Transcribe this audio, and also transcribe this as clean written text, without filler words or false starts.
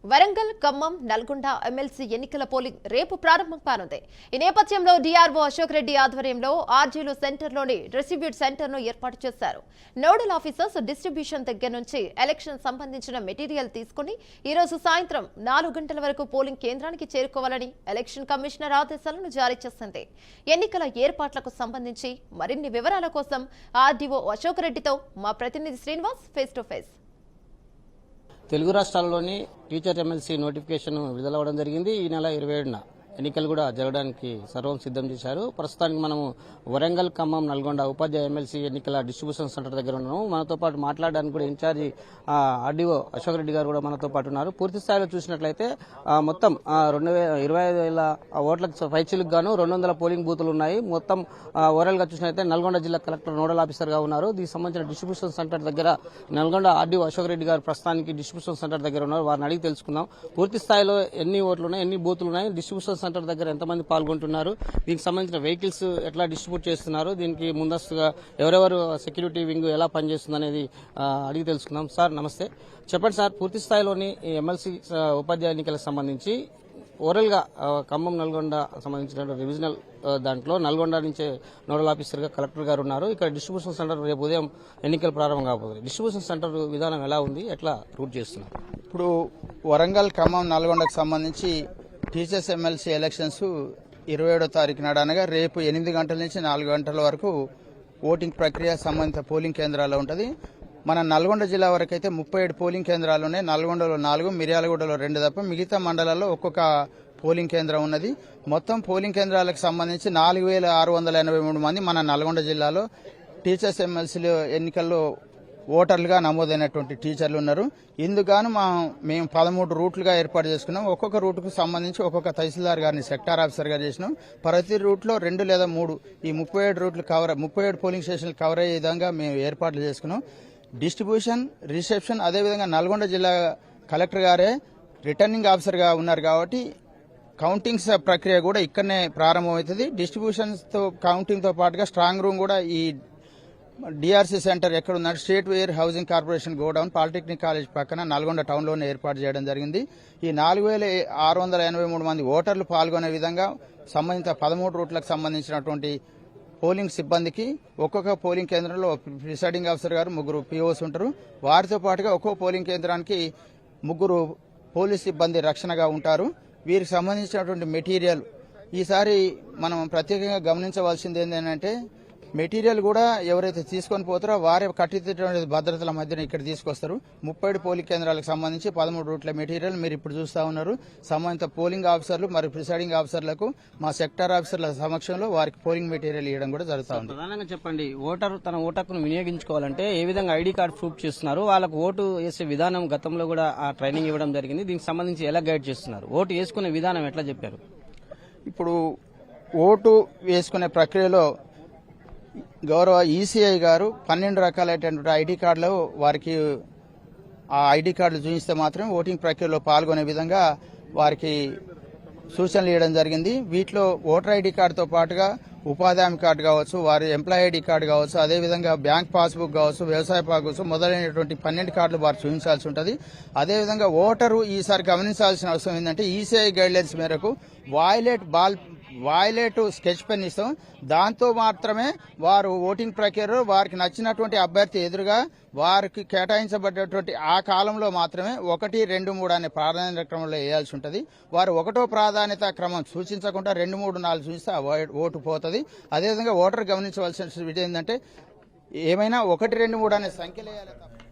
Warangal, Khammam, Nalgonda MLC ఎన్నికల polling రేపు ప్రారంభం కానుంది. ఈ నేపథ్యంలో డీఆర్ఓ అశోక్ రెడ్డి ఆధ్వర్యంలో ఆర్జీలు సెంటర్లోని డిస్ట్రిబ్యూట్ సెంటర్ను ఏర్పాటు చేశారు. నోడల్ ఆఫీసర్స్ డిస్ట్రిబ్యూషన్ దగ్గర నుంచి ఎలక్షన్ సంబంధించిన మెటీరియల్ తీసుకుని ఈ రోజు సాయంత్రం 4 గంటల వరకు పోలింగ్ కేంద్రానికి చేరుకోవాలని ఎలక్షన్ కమిషనర్ ఆదేశాలను జారీ చేసింది. ఎన్నికల ఏర్పాట్లకు సంబంధించి మరిన్ని వివరాల కోసం ఆర్డీఓ అశోక్ రెడ్డితో మా ప్రతినిధి Srinivas face to face. Telugu రాష్ట్రాల్లోని టీచర్ ఎమ్మెల్సీ నోటిఫికేషన్ విడుదలవ్వడం జరిగింది. ఈ నెల 27న ఎన్నికలు కూడా జరగడానికి సర్వం సిద్ధం చేశారు. ప్రస్తుతానికి మనము వరంగల్, ఖమ్మం, నల్గొండ ఉపాధ్యాయ ఎమ్మెల్సీ ఎన్నికల డిస్ట్రిబ్యూషన్ సెంటర్ దగ్గర ఉన్నాము. మనతో పాటు మాట్లాడడానికి కూడా ఇన్ఛార్జి ఆర్డీఓ అశోక్ రెడ్డి గారు కూడా మనతో పాటు ఉన్నారు. పూర్తి స్థాయిలో చూసినట్లయితే మొత్తం 25,000 ఓట్లకు పైచిలకు గాను 200 పోలింగ్ బూతులు ఉన్నాయి. మొత్తం ఓవరాల్ గా చూసినట్లయితే నల్గొండ జిల్లా కలెక్టర్ నోడల్ ఆఫీసర్ గా ఉన్నారు. దీనికి సంబంధించిన డిస్ట్రిబ్యూషన్ సెంటర్ దగ్గర నల్గొండ ఆర్డీఓ అశోక్ రెడ్డి గారు ప్రస్తుతానికి డిస్ట్రిబ్యూషన్ సెంటర్ దగ్గర ఉన్నారు. వారిని అడిగి తెలుసుకుందాం పూర్తి స్థాయిలో ఎన్ని ఓట్లు ఉన్నాయి, ఎన్ని బూతులు ఉన్నాయి, డిస్ట్రిబ్యూషన్ సెంటర్ దగ్గర ఎంతమంది పాల్గొంటున్నారు, దీనికి సంబంధించిన వెహికల్స్ ఎట్లా డిస్ట్రిబ్యూట్ చేస్తున్నారు, దీనికి ముందస్తుగా ఎవరెవరు సెక్యూరిటీ వింగ్ ఎలా పనిచేస్తుంది అనేది అడిగి తెలుసుకుందాం. సార్ నమస్తే, చెప్పండి సార్, పూర్తి స్థాయిలోని ఎమ్మెల్సీ ఉపాధ్యాయ ఎన్నికలకు సంబంధించి ఓవరాల్ గా ఖమ్మం, నల్గొండ సంబంధించిన రివిజనల్ దాంట్లో నల్గొండ నుంచే నోడల్ ఆఫీసర్ గా కలెక్టర్ గారు ఉన్నారు. ఇక్కడ డిస్ట్రిబ్యూషన్ సెంటర్ రేపు ఉదయం ఎన్నికలు ప్రారంభం కాబోతుంది. డిస్ట్రిబ్యూషన్ సెంటర్ విధానం ఎలా ఉంది, ఎట్లా రూట్ చేస్తున్నారు? ఇప్పుడు వరంగల్, ఖమ్మం, నల్గొండకు సంబంధించి టీచర్స్ ఎమ్మెల్సీ ఎలక్షన్స్ 27వ తారీఖు నాడు అనగా రేపు 8 గంటల నుంచి 4 గంటల వరకు ఓటింగ్ ప్రక్రియ సంబంధిత పోలింగ్ కేంద్రాల్లో ఉంటుంది. మన నల్గొండ జిల్లా వరకు అయితే 37 పోలింగ్ కేంద్రాలు ఉన్నాయి. నల్గొండలో 4, మిర్యాలగూడలో 2 తప్ప మిగతా మండలాల్లో ఒక్కొక్క పోలింగ్ కేంద్రం ఉన్నది. మొత్తం పోలింగ్ కేంద్రాలకు సంబంధించి 4,683 మంది మన నల్గొండ జిల్లాలో టీచర్స్ ఎమ్మెల్సీలు ఎన్నికల్లో ఓటర్లుగా నమోదైనటువంటి టీచర్లు ఉన్నారు. ఇందుగాను మేము 13 రూట్లుగా ఏర్పాటు చేసుకున్నాం. ఒక్కొక్క రూట్కు సంబంధించి ఒక్కొక్క తహసీల్దార్ గారిని సెక్టార్ ఆఫీసర్గా చేసినాం. ప్రతి రూట్లో 2 లేదా 3 ఈ 37 రూట్లు 37 పోలింగ్ స్టేషన్లు కవర్ అయ్యే విధంగా మేము ఏర్పాట్లు చేసుకున్నాం. డిస్ట్రిబ్యూషన్, రిసెప్షన్, అదేవిధంగా నల్గొండ జిల్లా కలెక్టర్ గారే రిటర్నింగ్ ఆఫీసర్గా ఉన్నారు కాబట్టి కౌంటింగ్స్ ప్రక్రియ కూడా ఇక్కడనే ప్రారంభమవుతుంది. డిస్ట్రిబ్యూషన్స్ తో కౌంటింగ్ తో పాటుగా స్ట్రాంగ్ రూమ్ కూడా ఈ డిఆర్సీ సెంటర్ ఎక్కడ ఉందంటే state where housing corporation godown polytechnic college పక్కన నల్గొండ టౌన్ లోనే ఏర్పాటు చేయడం జరిగింది. ఈ 4,683 మంది ఓటర్లు పాల్గొనే విధంగా సంబంధిత 13 రూట్లకు సంబంధించినటువంటి పోలింగ్ సిబ్బందికి ఒక్కొక్క పోలింగ్ కేంద్రంలో ప్రిసైడింగ్ ఆఫీసర్ గారు 3 పిఓస్ ఉంటారు. వారితో పాటుగా ఒక్కో పోలింగ్ కేంద్రానికి 3 పోలీస్ సిబ్బంది రక్షణగా ఉంటారు. వీరికి సంబంధించినటువంటి మెటీరియల్ ఈసారి మనం ప్రత్యేకంగా గమనించవలసింది ఏంటంటే మెటీరియల్ కూడా ఎవరైతే తీసుకొని పోతారో వారే కట్టినటువంటి భద్రతల మధ్యన ఇక్కడ తీసుకొస్తారు. 37 పోలింగ్ కేంద్రాలకు సంబంధించి 13 రూట్ల మెటీరియల్ మీరు ఇప్పుడు చూస్తా ఉన్నారు. సంబంధిత పోలింగ్ ఆఫీసర్లు మరియు ప్రిసైడింగ్ ఆఫీసర్లకు మా సెక్టార్ ఆఫీసర్ల సమక్షంలో వారికి పోలింగ్ మెటీరియల్ ఇవ్వడం కూడా జరుగుతూ ఉంది. ప్రధానంగా చెప్పండి, ఓటర్ తన ఓటు హక్కును వినియోగించుకోవాలంటే ఏ విధంగా ఐడి కార్డు ప్రూఫ్ చేస్తున్నారు, వాళ్ళకు ఓటు వేసే విధానం గతంలో కూడా ఆ ట్రైనింగ్ ఇవ్వడం జరిగింది. దీనికి సంబంధించి ఎలా గైడ్ చేస్తున్నారు, ఓటు వేసుకునే విధానం ఎట్లా చెప్పారు? ఇప్పుడు ఓటు వేసుకునే ప్రక్రియలో గౌరవ ఈసీఐ గారు 12 రకాలైనటువంటి ఐడి కార్డులు వారికి ఆ ఐడి కార్డులు చూపిస్తే మాత్రమే ఓటింగ్ ప్రక్రియలో పాల్గొనే విధంగా వారికి సూచనలు ఇవ్వడం జరిగింది. వీటిలో ఓటర్ ఐడి కార్డుతో పాటుగా ఉపాధి హామీ కార్డు కావచ్చు, వారి ఎంప్లాయీ ఐడి కార్డు కావచ్చు, అదేవిధంగా బ్యాంక్ పాస్బుక్ కావచ్చు, వ్యవసాయ పాస్ మొదలైనటువంటి 12 కార్డులు వారు చూపించాల్సి ఉంటుంది. అదేవిధంగా ఓటరు ఈసారి గమనించాల్సిన అవసరం ఏంటంటే ఈసీఐ గైడ్ లైన్స్ మేరకు వాయిలేట్ స్కెచ్ పెన్ ఇస్తాం. దాంతో మాత్రమే వారు ఓటింగ్ ప్రక్రియలో వారికి నచ్చినటువంటి అభ్యర్థి ఎదురుగా వారికి కేటాయించబడ్డటువంటి ఆ కాలంలో మాత్రమే 1, 2, 3 అనే ప్రాధాన్యత క్రమంలో వేయాల్సి ఉంటుంది. వారు 1వ ప్రాధాన్యత క్రమం సూచించకుండా 2, 3, 4 సూచిస్తే ఓటు పోతుంది. అదేవిధంగా ఓటర్ గమనించవలసిన విషయం ఏంటంటే ఏమైనా 1, 2, 3 అనే సంఖ్యలు వేయాలి తప్ప